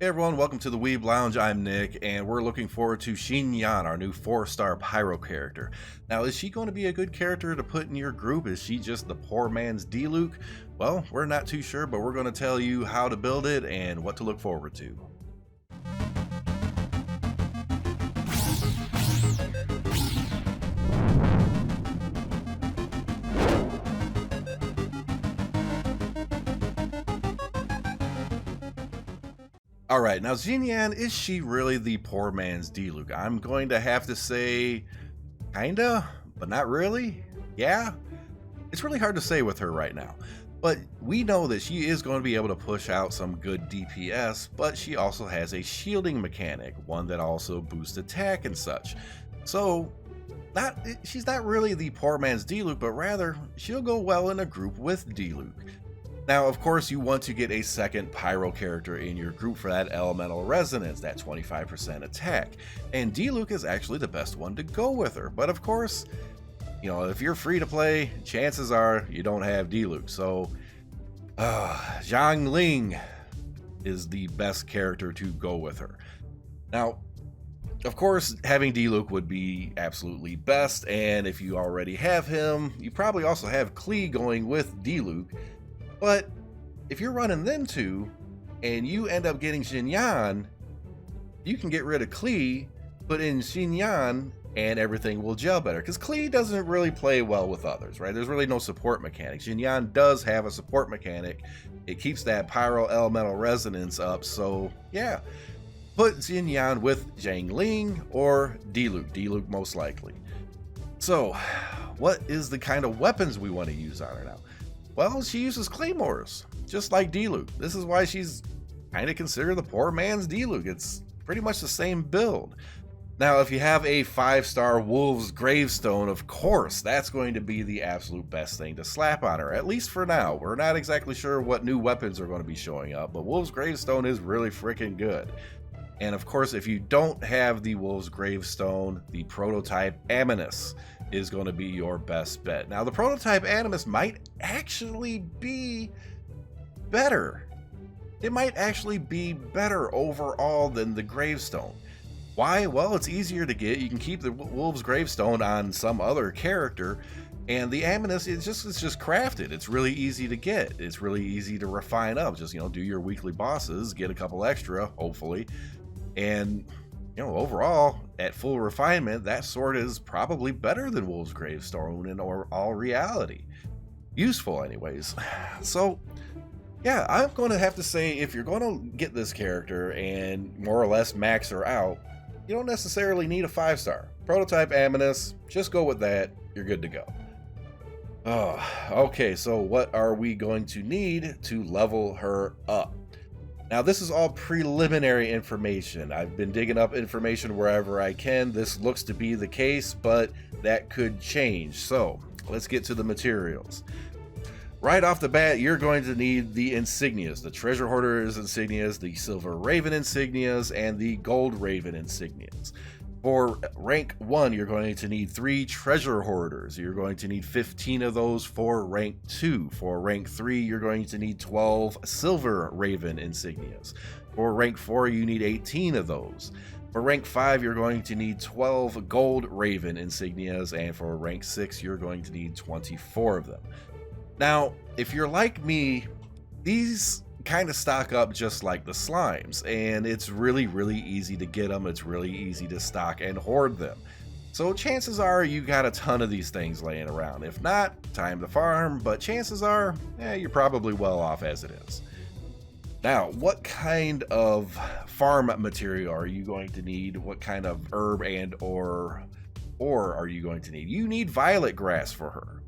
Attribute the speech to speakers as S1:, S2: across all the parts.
S1: Hey everyone, welcome to the Weeb Lounge. I'm Nick, and we're looking forward to Xinyan, our new 4-star pyro character. Now, is she going to be a good character to put in your group? Is she just the poor man's D-Luke? Well, we're not too sure, but we're going to tell you how to build it and what to look forward to. Alright, now Xinyan, is she really the poor man's D-Luke? I'm going to have to say, kinda, but not really. Yeah? It's really hard to say with her right now. But we know that she is going to be able to push out some good DPS, but she also has a shielding mechanic, one that also boosts attack and such. So, she's not really the poor man's D-Luke, but rather, she'll go well in a group with D-Luke. Now, of course, you want to get a second pyro character in your group for that elemental resonance, that 25% attack. And D-Luke is actually the best one to go with her. But of course, you know, if you're free to play, chances are you don't have D-Luke. So, Zhongli is the best character to go with her. Now, of course, having D-Luke would be absolutely best. And if you already have him, you probably also have Klee going with D-Luke. But if you're running them two and you end up getting Xinyan, you can get rid of Klee, put in Xinyan, and everything will gel better. Because Klee doesn't really play well with others, right? There's really no support mechanic. Xinyan does have a support mechanic. It keeps that pyro elemental resonance up. So yeah, put Xinyan with Zhongli or D-Luke. D-Luke most likely. So what is the kind of weapons we want to use on her now? Well, she uses claymores, just like D-Luke. This is why she's kind of considered the poor man's D-Luke. It's pretty much the same build. Now, if you have a 5-star Wolf's Gravestone, of course, that's going to be the absolute best thing to slap on her, at least for now. We're not exactly sure what new weapons are going to be showing up, but Wolf's Gravestone is really freaking good. And of course, if you don't have the Wolf's Gravestone, the prototype Animus is going to be your best bet. Now, the prototype Animus might actually be better. It might actually be better overall than the Gravestone. Why? Well, it's easier to get. You can keep the Wolf's Gravestone on some other character, and the Animus it's just crafted. It's really easy to get. It's really easy to refine up. Just, you know, do your weekly bosses, get a couple extra, hopefully, and you know, overall, at full refinement, that sword is probably better than Wolf's Gravestone in all reality. Useful, anyways. So, yeah, I'm going to have to say, if you're going to get this character and more or less max her out, you don't necessarily need a 5-star. Prototype Animus, just go with that. You're good to go. Okay, so what are we going to need to level her up? Now, this is all preliminary information. I've been digging up information wherever I can. This looks to be the case, but that could change. So, let's get to the materials. Right off the bat, you're going to need the insignias, the Treasure Hoarder's insignias, the Silver Raven insignias, and the Gold Raven insignias. For rank 1, you're going to need 3 Treasure Hoarders. You're going to need 15 of those for rank 2. For rank 3, you're going to need 12 Silver Raven insignias. For rank 4, you need 18 of those. For rank 5, you're going to need 12 Gold Raven insignias. And for rank 6, you're going to need 24 of them. Now, if you're like me, these kind of stock up just like the slimes, and it's really easy to get them. It's really easy to stock and hoard them. So chances are you got a ton of these things laying around. If not, time to farm, but chances are you're probably well off as it is. Now, what kind of farm material are you going to need? What kind of herb and or are you going to need? You need violet grass for her.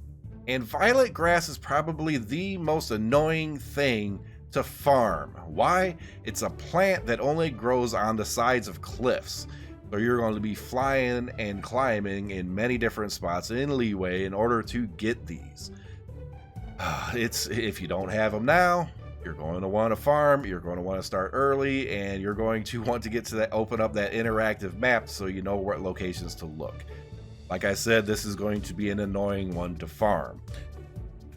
S1: And violet grass is probably the most annoying thing to farm. Why? It's a plant that only grows on the sides of cliffs. So you're going to be flying and climbing in many different spots in leeway in order to get these. If you don't have them now, you're going to want to farm, you're going to want to start early, and you're going to want to get to that, open up that interactive map so you know what locations to look. Like I said, this is going to be an annoying one to farm.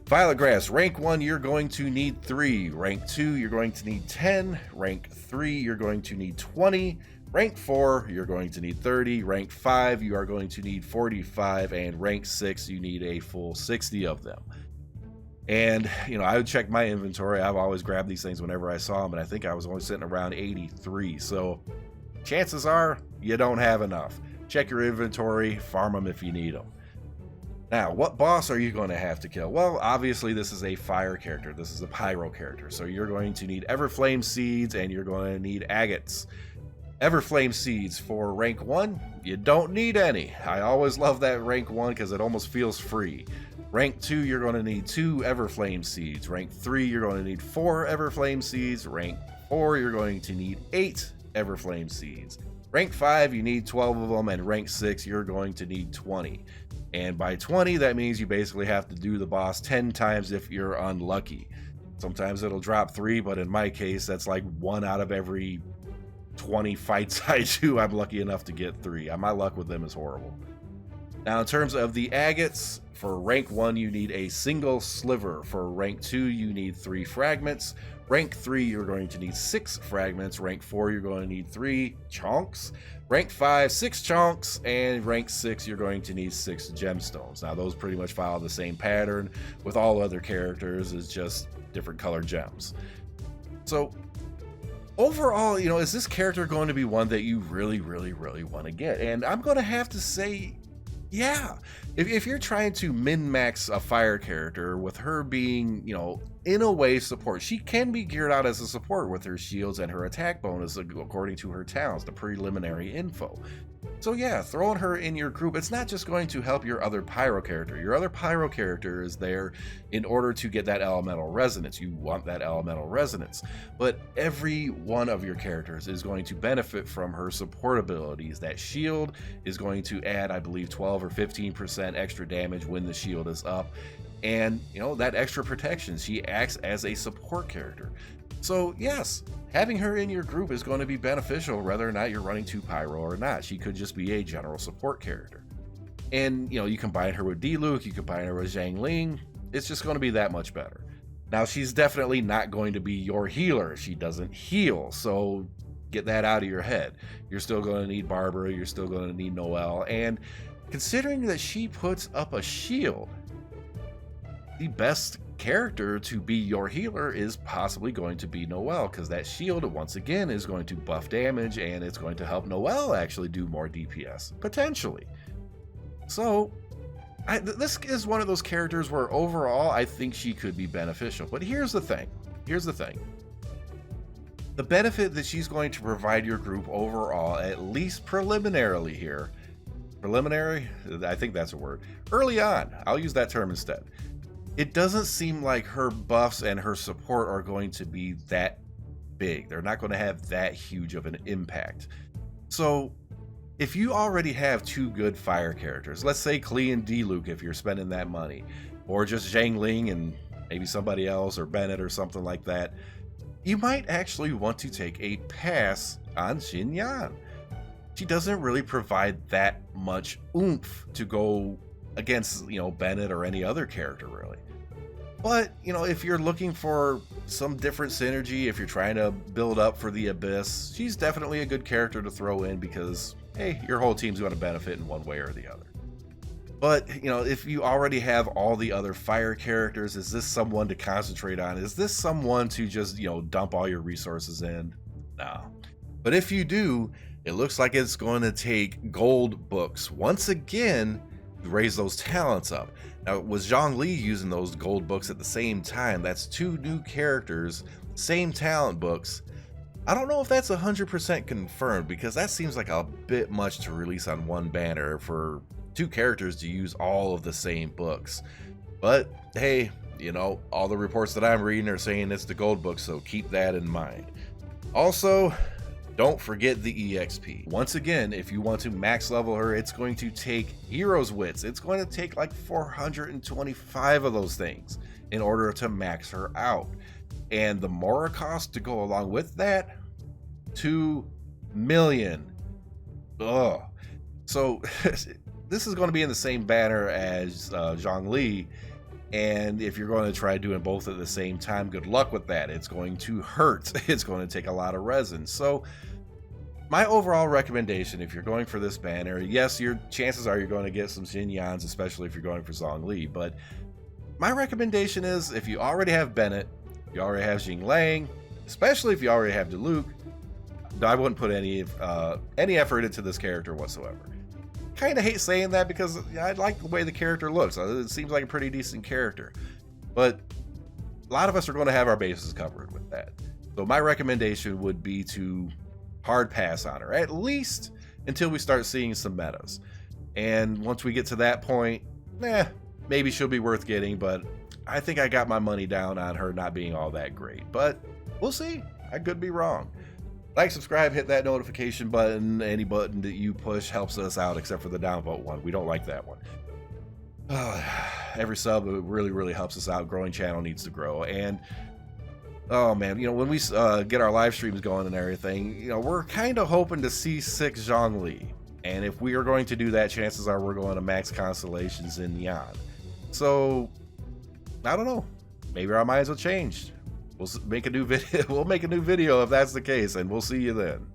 S1: Violet Grass, rank 1, you're going to need 3. Rank 2, you're going to need 10. Rank 3, you're going to need 20. Rank 4, you're going to need 30. Rank 5, you are going to need 45. And rank 6, you need a full 60 of them. And, you know, I would check my inventory. I've always grabbed these things whenever I saw them, and I think I was only sitting around 83. So chances are you don't have enough. Check your inventory, farm them if you need them. Now, what boss are you going to have to kill? Well, obviously this is a fire character. This is a pyro character. So you're going to need Everflame Seeds and you're going to need agates. Everflame Seeds for rank 1, you don't need any. I always love that rank 1 because it almost feels free. Rank 2, you're going to need 2 Everflame Seeds. Rank 3, you're going to need 4 Everflame Seeds. Rank 4, you're going to need 8 Everflame Seeds. Rank 5, you need 12 of them, and rank 6, you're going to need 20. And by 20, that means you basically have to do the boss 10 times if you're unlucky. Sometimes it'll drop 3, but in my case, that's like 1 out of every 20 fights I do, I'm lucky enough to get 3. My luck with them is horrible. Now, in terms of the agates, for rank 1, you need a single sliver. For rank 2, you need 3 fragments. Rank 3, you're going to need 6 fragments. Rank 4, you're going to need 3 chunks. Rank 5, 6 chunks. And rank 6, you're going to need 6 gemstones. Now, those pretty much follow the same pattern with all other characters. It's just different colored gems. So, overall, you know, is this character going to be one that you really want to get? And I'm going to have to say, yeah. If you're trying to min-max a fire character with her being, you know, in a way support, she can be geared out as a support with her shields and her attack bonus according to her talents, the preliminary info. So yeah, throwing her in your group, it's not just going to help your other pyro character. Your other pyro character is there in order to get that elemental resonance. You want that elemental resonance. But every one of your characters is going to benefit from her support abilities. That shield is going to add, I believe, 12 or 15% extra damage when the shield is up. And, you know, that extra protection, she acts as a support character. So yes, having her in your group is going to be beneficial whether or not you're running 2 pyro or not. She could just be a general support character. And, you know, you combine her with Diluc, you combine her with Zhongli, it's just going to be that much better. Now, she's definitely not going to be your healer. She doesn't heal, so get that out of your head. You're still going to need Barbara, you're still going to need Noelle, and considering that she puts up a shield, the best character to be your healer is possibly going to be Noelle, because that shield once again is going to buff damage and it's going to help Noelle actually do more DPS potentially. So this is one of those characters where overall I think she could be beneficial. But here's the thing, the benefit that she's going to provide your group overall, at least preliminarily here, I think that's a word, early on, I'll use that term instead. It doesn't seem like her buffs and her support are going to be that big. They're not going to have that huge of an impact. So if you already have 2 good fire characters, let's say Klee and Diluc if you're spending that money, or just Zhongli and maybe somebody else, or Bennett or something like that, you might actually want to take a pass on Xinyan. She doesn't really provide that much oomph to go against, you know, Bennett or any other character really. But, you know, if you're looking for some different synergy, if you're trying to build up for the Abyss, she's definitely a good character to throw in because, hey, your whole team's going to benefit in one way or the other. But, you know, if you already have all the other fire characters, is this someone to concentrate on? Is this someone to just, you know, dump all your resources in? No. But if you do, it looks like it's going to take gold books once again to raise those talents up. Now, with Zhongli using those gold books at the same time, that's 2 new characters, same talent books. I don't know if that's 100% confirmed, because that seems like a bit much to release on one banner for 2 characters to use all of the same books. But hey, you know, all the reports that I'm reading are saying it's the gold book, so keep that in mind. Also, don't forget the EXP. Once again, if you want to max level her, it's going to take Hero's Wits. It's going to take like 425 of those things in order to max her out. And the Mora cost to go along with that, 2 million. Ugh. So this is going to be in the same banner as Zhongli. And if you're going to try doing both at the same time, good luck with that. It's going to hurt. It's going to take a lot of resin. So my overall recommendation, if you're going for this banner, yes, your chances are you're going to get some Xinyans, especially if you're going for Zhongli. But my recommendation is, if you already have Bennett, you already have Xinglang, especially if you already have Diluc, I wouldn't put any effort into this character whatsoever. Kind of hate saying that because I like the way the character looks. It seems like a pretty decent character, but a lot of us are going to have our bases covered with that. So my recommendation would be to hard pass on her, at least until we start seeing some metas. And once we get to that point, maybe she'll be worth getting, but I think I got my money down on her not being all that great. But we'll see. I could be wrong. Like, subscribe, hit that notification button. Any button that you push helps us out, except for the downvote one. We don't like that one. Every sub really, really helps us out. Growing channel needs to grow. And, oh man, when we get our live streams going and everything, we're kind of hoping to see 6 Zhongli. And if we are going to do that, chances are we're going to max constellations in Xinyan. So, I don't know. Maybe our minds will change. We'll make a new video. We'll make a new video if that's the case, and we'll see you then.